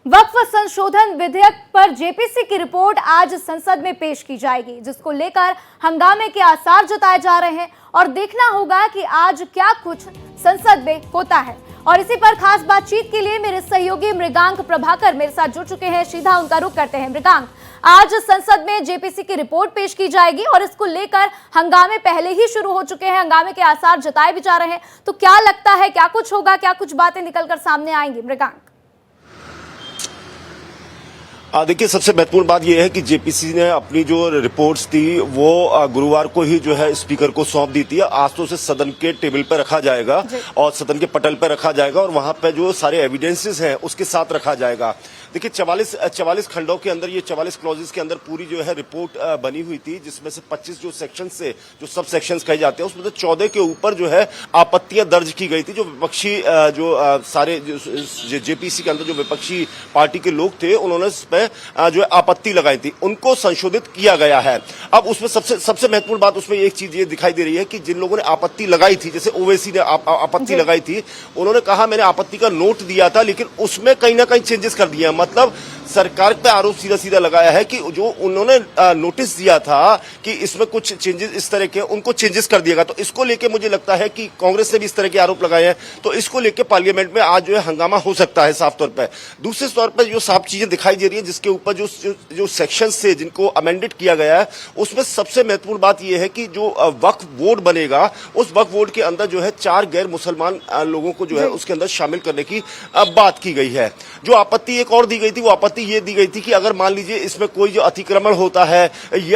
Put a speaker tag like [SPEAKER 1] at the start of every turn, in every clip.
[SPEAKER 1] वक्फ संशोधन विधेयक पर जेपीसी की रिपोर्ट आज संसद में पेश की जाएगी, जिसको लेकर हंगामे के आसार जताए जा रहे हैं और देखना होगा कि आज क्या कुछ संसद में होता है। और इसी पर खास बातचीत के लिए मेरे सहयोगी मृगांक प्रभाकर मेरे साथ जुड़ चुके हैं। सीधा उनका रुख करते हैं। मृगांक, आज संसद में जेपीसी की रिपोर्ट पेश की जाएगी और इसको लेकर हंगामे पहले ही शुरू हो चुके हैं, हंगामे के आसार जताए भी जा रहे हैं। तो क्या लगता है, क्या कुछ होगा, क्या कुछ बातें निकलकर सामने आएंगी? मृगांक,
[SPEAKER 2] देखिए, सबसे महत्वपूर्ण बात यह है कि जेपीसी ने अपनी जो रिपोर्ट्स थी वो गुरुवार को ही जो है स्पीकर को सौंप दी थी। आज तो उसे सदन के टेबल पर रखा जाएगा और सदन के पटल पर रखा जाएगा और वहां पे जो सारे एविडेंसेस हैं उसके साथ रखा जाएगा। देखिए, 44 खंडों के अंदर, ये 44 क्लॉजेस के अंदर पूरी जो है रिपोर्ट बनी हुई थी, जिसमें से 25 जो सेक्शन से जो सब सेक्शंस कहे जाते हैं उसमें से 14 के ऊपर जो है आपत्तियां दर्ज की गई थी। जो विपक्षी सारे जेपीसी के अंदर जो विपक्षी पार्टी के लोग थे उन्होंने इस पे जो है आपत्ति लगाई थी, उनको संशोधित किया गया है। अब उसमें सबसे महत्वपूर्ण बात उसमें एक चीज ये दिखाई दे रही है कि जिन लोगों ने आपत्ति लगाई थी, जैसे ओवैसी ने आपत्ति लगाई थी, उन्होंने कहा मैंने आपत्ति का नोट दिया था लेकिन उसमें कहीं ना कहीं चेंजेस कर दिया। मतलब सरकार पे आरोप सीधा सीधा लगाया है कि जो उन्होंने नोटिस दिया था कि इसमें कुछ चेंजेस इस तरह के, उनको चेंजेस कर दिएगा। तो इसको लेके मुझे लगता है कि कांग्रेस ने भी इस तरह के आरोप लगाए हैं, तो इसको लेके पार्लियामेंट में आज जो है हंगामा हो सकता है साफ तौर पर। दूसरे तौर पर जो साफ चीजें दिखाई दे रही है, जिसके ऊपर जो सेक्शंस थे जिनको अमेंडेड किया गया है, उसमें सबसे महत्वपूर्ण बात यह है कि जो वक्फ बोर्ड बनेगा, उस वक्फ बोर्ड के अंदर जो है 4 गैर मुसलमान लोगों को जो है उसके अंदर शामिल करने की बात की गई है। जो आपत्ति एक और दी गई थी, वो आपत्ति ये दी गई थी कि अगर मान लीजिए इसमें कोई जो अतिक्रमण होता है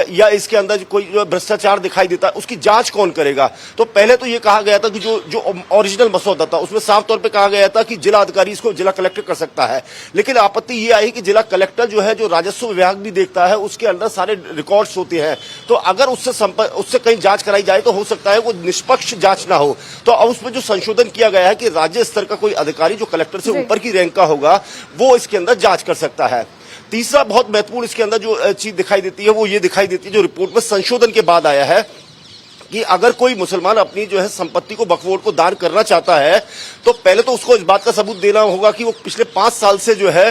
[SPEAKER 2] या इसके अंदर कोई जो भ्रष्टाचार दिखाई देता है, उसकी जांच कौन करेगा। तो पहले तो ये कहा गया था कि जो ओरिजिनल मसौदा था उसमें साफ तौर पे कहा गया था कि जिला अधिकारी इसको जिला कलेक्टर कर सकता है, लेकिन आपत्ति ये आई कि जिला कलेक्टर जो है, जो राजस्व विभाग भी देखता है, उसके अंदर सारे रिकॉर्ड्स होते हैं, तो अगर उससे कहीं जांच कराई जाए तो हो सकता है वो निष्पक्ष जांच ना हो। तो अब उसमें जो संशोधन किया गया है कि राज्य स्तर का कोई अधिकारी जो कलेक्टर से ऊपर की रैंक का होगा वो इसके अंदर जांच कर सकता है। तीसरा बहुत महत्वपूर्ण इसके अंदर जो चीज दिखाई देती है वो ये दिखाई देती है, जो रिपोर्ट में संशोधन के बाद आया है कि अगर कोई मुसलमान अपनी जो है संपत्ति को वक्फ बोर्ड को दान करना चाहता है तो पहले तो उसको इस बात का सबूत देना होगा कि वो पिछले 5 साल से जो है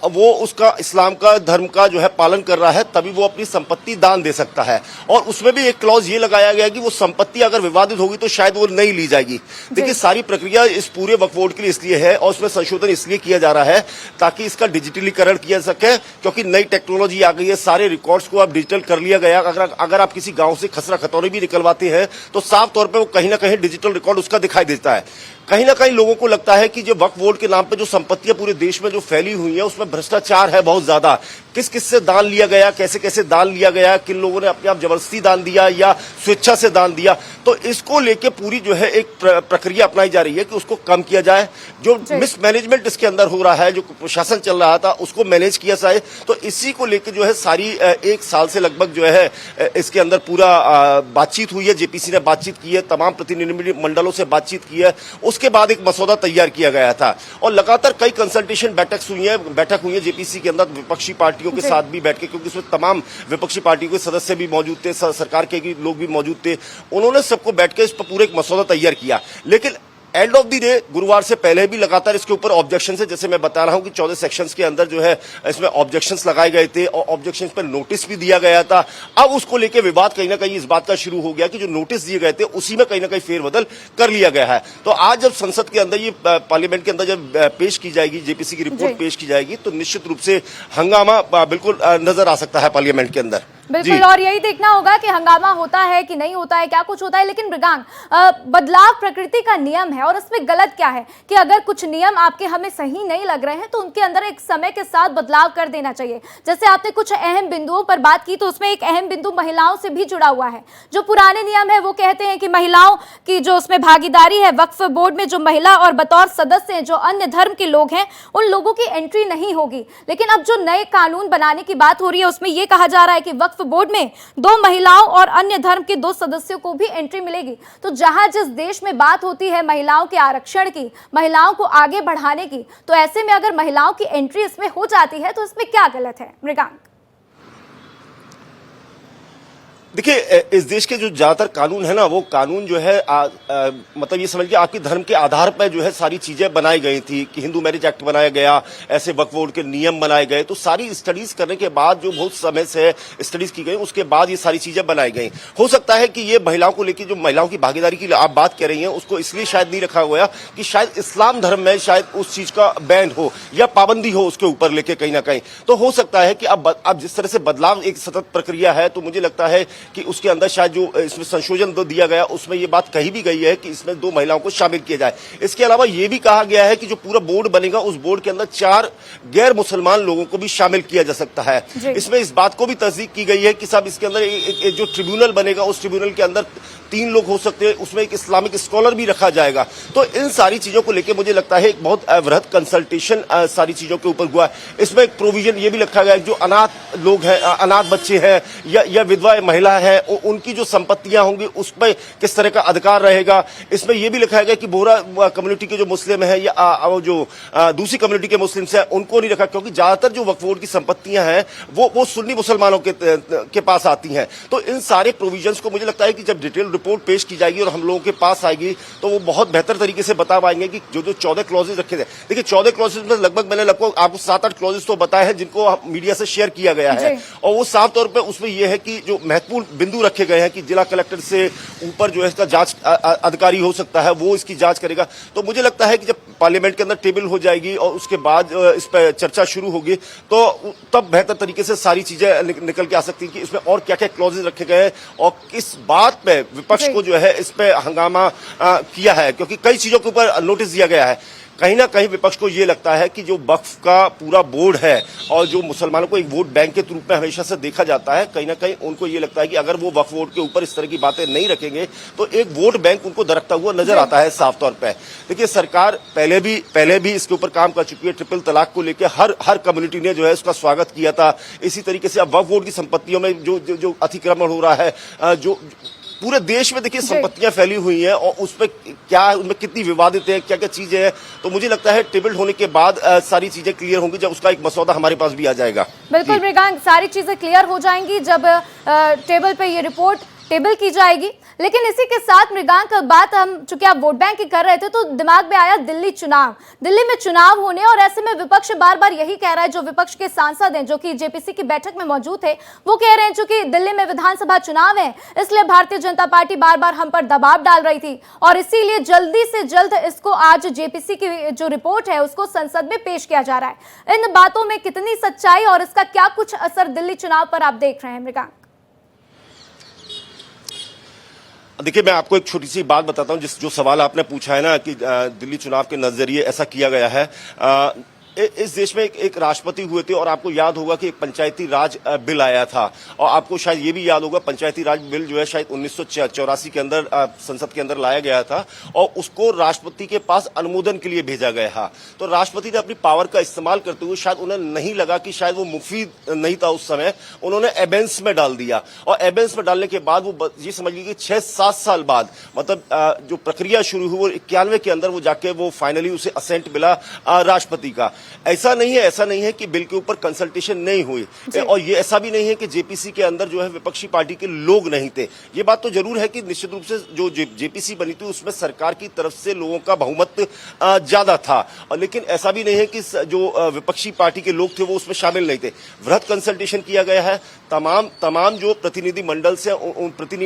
[SPEAKER 2] वो उसका इस्लाम का धर्म का जो है पालन कर रहा है, तभी वो अपनी संपत्ति दान दे सकता है। और उसमें भी एक क्लॉज ये लगाया गया कि वो संपत्ति अगर विवादित होगी तो शायद वो नहीं ली जाएगी। देखिए, सारी प्रक्रिया इस पूरे वक्फ बोर्ड के लिए इसलिए है और उसमें संशोधन इसलिए किया जा रहा है ताकि इसका डिजिटलीकरण किया सके, क्योंकि नई टेक्नोलॉजी आ गई है, सारे रिकॉर्ड्स को अब डिजिटल कर लिया गया। अगर आप किसी गांव से खसरा खतौनी भी निकलवाते हैं तो साफ तौर पे वो कहीं ना कहीं डिजिटल रिकॉर्ड उसका दिखाई देता है। कहीं ना कहीं लोगों को लगता है कि जो वक्फ बोर्ड के नाम पे जो संपत्तियां पूरे देश में जो फैली हुई है उसमें भ्रष्टाचार है बहुत ज्यादा। किस किस से दान लिया गया, कैसे कैसे दान लिया गया, किन लोगों ने अपने आप जबरदस्ती दान दिया या स्वेच्छा से दान दिया, तो इसको लेके पूरी जो है एक प्रक्रिया अपनाई जा रही है कि उसको कम किया जाए। जो मिसमैनेजमेंट इसके अंदर हो रहा है, जो प्रशासन चल रहा था, उसको मैनेज किया जाए। तो इसी को लेकर जो है सारी 1 साल से लगभग जो है इसके अंदर पूरा बातचीत हुई है। जेपीसी ने बातचीत की है, तमाम प्रतिनिधि मंडलों से बातचीत की है, उसके बाद एक मसौदा तैयार किया गया था और लगातार कई कंसल्टेशन बैठक हुई है जेपीसी के अंदर विपक्षी पार्टियों के साथ भी बैठ के, क्योंकि उसमें तमाम विपक्षी पार्टियों के सदस्य भी मौजूद थे, सरकार के भी लोग भी मौजूद थे। उन्होंने सबको बैठ के इस पर पूरे एक मसौदा तैयार किया, लेकिन एंड ऑफ द डे गुरुवार से पहले भी लगातार इसके ऊपर ऑब्जेक्शन है। जैसे मैं बता रहा हूं कि 14 सेक्शंस के अंदर जो है इसमें ऑब्जेक्शंस लगाए गए थे और ऑब्जेक्शंस पर नोटिस भी दिया गया था। अब उसको लेकर विवाद कहीं ना कहीं इस बात का शुरू हो गया कि जो नोटिस दिए गए थे उसी में कहीं ना कहीं फेरबदल कर लिया गया है। तो आज जब संसद के अंदर, ये पार्लियामेंट के अंदर जब पेश की जाएगी, जेपीसी की रिपोर्ट पेश की जाएगी, तो निश्चित रूप से हंगामा बिल्कुल नजर आ सकता है पार्लियामेंट के अंदर।
[SPEAKER 1] बिल्कुल, और यही देखना होगा कि हंगामा होता है कि नहीं होता है, क्या कुछ होता है। लेकिन मृगांक, बदलाव प्रकृति का नियम है और इसमें गलत क्या है कि अगर कुछ नियम आपके हमें सही नहीं लग रहे हैं तो उनके अंदर एक समय के साथ बदलाव कर देना चाहिए। जैसे आपने कुछ अहम बिंदुओं पर बात की, तो उसमें एक अहम बिंदु महिलाओं से भी जुड़ा हुआ है। जो पुराने नियम है वो कहते हैं कि महिलाओं की जो उसमें भागीदारी है, वक्फ बोर्ड में जो महिला और बतौर सदस्य जो अन्य धर्म के लोग हैं, उन लोगों की एंट्री नहीं होगी। लेकिन अब जो नए कानून बनाने की बात हो रही है उसमें यह कहा जा रहा है कि वक्फ बोर्ड में 2 महिलाओं और अन्य धर्म के 2 सदस्यों को भी एंट्री मिलेगी। तो जहां जिस देश में बात होती है महिलाओं के आरक्षण की, महिलाओं को आगे बढ़ाने की, तो ऐसे में अगर महिलाओं की एंट्री इसमें हो जाती है तो इसमें क्या गलत है? मृगांक,
[SPEAKER 2] देखिए, इस देश के जो ज्यादातर कानून है ना, वो कानून जो है मतलब ये समझ लीजिए आपके धर्म के आधार पर जो है सारी चीजें बनाई गई थी कि हिंदू मैरिज एक्ट बनाया गया, ऐसे वक्फ बोर्ड के नियम बनाए गए। तो सारी स्टडीज करने के बाद, जो बहुत समय से स्टडीज की गई, उसके बाद ये सारी चीजें बनाई गई। हो सकता है कि ये महिलाओं को लेकर, जो महिलाओं की भागीदारी की आप बात कर रही हैं, उसको इसलिए शायद नहीं रखा गया कि शायद इस्लाम धर्म में शायद उस चीज का बैन हो या पाबंदी हो उसके ऊपर लेके कहीं ना कहीं। तो हो सकता है कि अब जिस तरह से बदलाव एक सतत प्रक्रिया है, तो मुझे लगता है कि उसके अंदर शायद जो इसमें संशोधन दिया गया, उसमें ये बात कही भी गई है कि इसमें 2 महिलाओं को शामिल किया जाए। इसके अलावा ये भी कहा गया है कि जो पूरा बोर्ड बनेगा, उस बोर्ड के अंदर 4 गैर मुसलमान लोगों को भी शामिल किया जा सकता है। इसमें इस बात को भी तस्दीक की गई है कि साहब इसके अंदर एक जो ट्रिब्यूनल बनेगा, उस ट्रिब्यूनल के अंदर 3 लोग हो सकते हैं, उसमें एक इस्लामिक स्कॉलर भी रखा जाएगा। तो इन सारी चीजों को लेकर मुझे लगता है एक बहुत वृहद कंसल्टेशन सारी चीजों के ऊपर हुआ है। इसमें एक प्रोविजन ये भी रखा गया है, जो अनाथ लोग हैं, अनाथ बच्चे हैं या विधवा महिला है, उनकी जो संपत्तियां होंगी उसमें किस तरह का अधिकार रहेगा। इसमें यह भी लिखा गया कि बोहरा कम्युनिटी के जो मुस्लिम है या जो दूसरी कम्युनिटी के मुस्लिम्स हैं, उनको नहीं रखा, क्योंकि ज्यादातर जो वक्फ बोर्ड की संपत्तियां हैं वो सुन्नी मुसलमानों के पास आती हैं। तो इन सारे प्रोविजंस को मुझे लगता है कि जब डिटेल रिपोर्ट पेश की जाएगी और हम लोगों के पास आएगी, तो वो बहुत बेहतर तरीके से बता पाएंगे कि जो 14 क्लॉजेज रखे थे। देखिए, 14 क्लॉजेज में लगभग मैंने आपको 7-8 क्लॉजेज तो बताए हैं जिनको मीडिया से शेयर किया गया है, और वो साफ तौर पर उसमें यह है कि जो महत्वपूर्ण बिंदु रखे गए हैं कि जिला कलेक्टर से ऊपर जो है इसका जांच अधिकारी हो सकता है, वो इसकी जांच करेगा। तो मुझे लगता है कि जब पार्लियामेंट के अंदर टेबल हो जाएगी और उसके बाद इस पर चर्चा शुरू होगी, तो तब बेहतर तरीके से सारी चीजें निकल के आ सकती हैं कि इसमें और क्या क्या क्लॉजेज रखे गए हैं और किस बात पे विपक्ष को जो है इस पे हंगामा किया है, क्योंकि कई चीजों के ऊपर नोटिस दिया गया है। कहीं ना कहीं विपक्ष को यह लगता है कि जो वक्फ का पूरा बोर्ड है और जो मुसलमानों को एक वोट बैंक के रूप में हमेशा से देखा जाता है, कहीं ना कहीं उनको ये लगता है कि अगर वो वक्फ बोर्ड के ऊपर इस तरह की बातें नहीं रखेंगे तो एक वोट बैंक उनको दरकता हुआ नजर आता है साफ तौर पर। देखिए, सरकार पहले भी इसके ऊपर काम कर चुकी है। ट्रिपल तलाक को लेकर हर कम्युनिटी ने जो है उसका स्वागत किया था। इसी तरीके से अब वक्फ बोर्ड की संपत्तियों में जो अतिक्रमण हो रहा है, जो पूरे देश में देखिए संपत्तियां फैली हुई हैं और उस पर क्या, उनमें कितनी विवादित है, क्या क्या चीजें हैं, तो मुझे लगता है टेबल होने के बाद सारी चीजें क्लियर होंगी जब उसका एक मसौदा हमारे पास भी आ जाएगा।
[SPEAKER 1] बिल्कुल मृगांक, सारी चीजें क्लियर हो जाएंगी जब टेबल पे ये रिपोर्ट टेबल की जाएगी। लेकिन इसी के साथ मृगांक, बात हम चूंकि आप वोट बैंक की कर रहे थे, तो दिमाग में आया दिल्ली में चुनाव होने, और ऐसे में विपक्ष बार बार यही कह रहा है, जो विपक्ष के सांसद हैं जो कि जेपीसी की बैठक में मौजूद थे, वो कह रहे हैं चूंकि दिल्ली में विधानसभा चुनाव है, इसलिए भारतीय जनता पार्टी बार बार हम पर दबाव डाल रही थी और इसीलिए जल्दी से जल्द इसको आज जेपीसी की जो रिपोर्ट है उसको संसद में पेश किया जा रहा है। इन बातों में कितनी सच्चाई और इसका क्या कुछ असर दिल्ली चुनाव पर आप देख रहे हैं मृगांक?
[SPEAKER 2] देखिए, मैं आपको एक छोटी सी बात बताता हूं। जो सवाल आपने पूछा है ना कि दिल्ली चुनाव के नजरिए ऐसा किया गया है, इस देश में एक राष्ट्रपति हुए थे और आपको याद होगा कि एक पंचायती राज बिल आया था, और आपको शायद ये भी याद होगा पंचायती राज बिल जो है शायद 1984 के अंदर संसद के अंदर लाया गया था और उसको राष्ट्रपति के पास अनुमोदन के लिए भेजा गया था। तो राष्ट्रपति ने अपनी पावर का इस्तेमाल करते हुए, शायद उन्हें नहीं लगा कि शायद वो मुफीद नहीं था उस समय, उन्होंने एबेंस में डाल दिया, और एबेंस में डालने के बाद वो ये समझ लीजिए 6-7 साल बाद, मतलब जो प्रक्रिया शुरू हुई वो 91 के अंदर वो जाके वो फाइनली उसे असेंट मिला राष्ट्रपति का। ऐसा नहीं है कि बिल के ऊपर कंसल्टेशन नहीं हुई, और ये ऐसा भी नहीं है कि जेपीसी के अंदर जो है विपक्षी पार्टी के लोग नहीं थे। ये बात तो जरूर है कि निश्चित रूप से जो जेपीसी बनी थी उसमें सरकार की तरफ से लोगों का बहुमत ज्यादा था, और लेकिन ऐसा भी नहीं है कि जो विपक्षी पार्टी के लोग थे वो उसमें शामिल नहीं थे। वृहद कंसल्टेशन किया गया है, तमाम जो प्रतिनिधि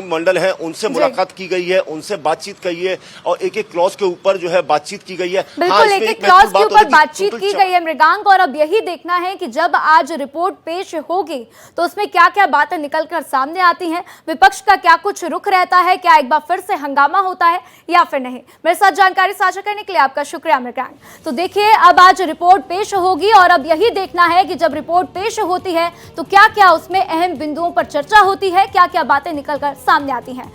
[SPEAKER 2] मंडल है उनसे मुलाकात की गई है, उनसे बातचीत की है, और एक एक क्लॉज के ऊपर जो है बातचीत की गई है।
[SPEAKER 1] बिल्कुल, एक एक क्लॉज के ऊपर बातचीत की गई है मृगांक, और अब यही देखना है कि जब आज रिपोर्ट पेश होगी तो उसमें क्या क्या बातें निकलकर सामने आती हैं, विपक्ष का क्या कुछ रुख रहता है, क्या एक बार फिर से हंगामा होता है या फिर नहीं। मेरे साथ जानकारी साझा करने के लिए आपका शुक्रिया मृगांक। तो देखिए, अब आज रिपोर्ट पेश होगी और अब यही देखना है कि जब रिपोर्ट पेश होती है तो क्या क्या उसमें अहम बिंदुओं पर चर्चा होती है, क्या क्या बातें निकलकर सामने आती हैं।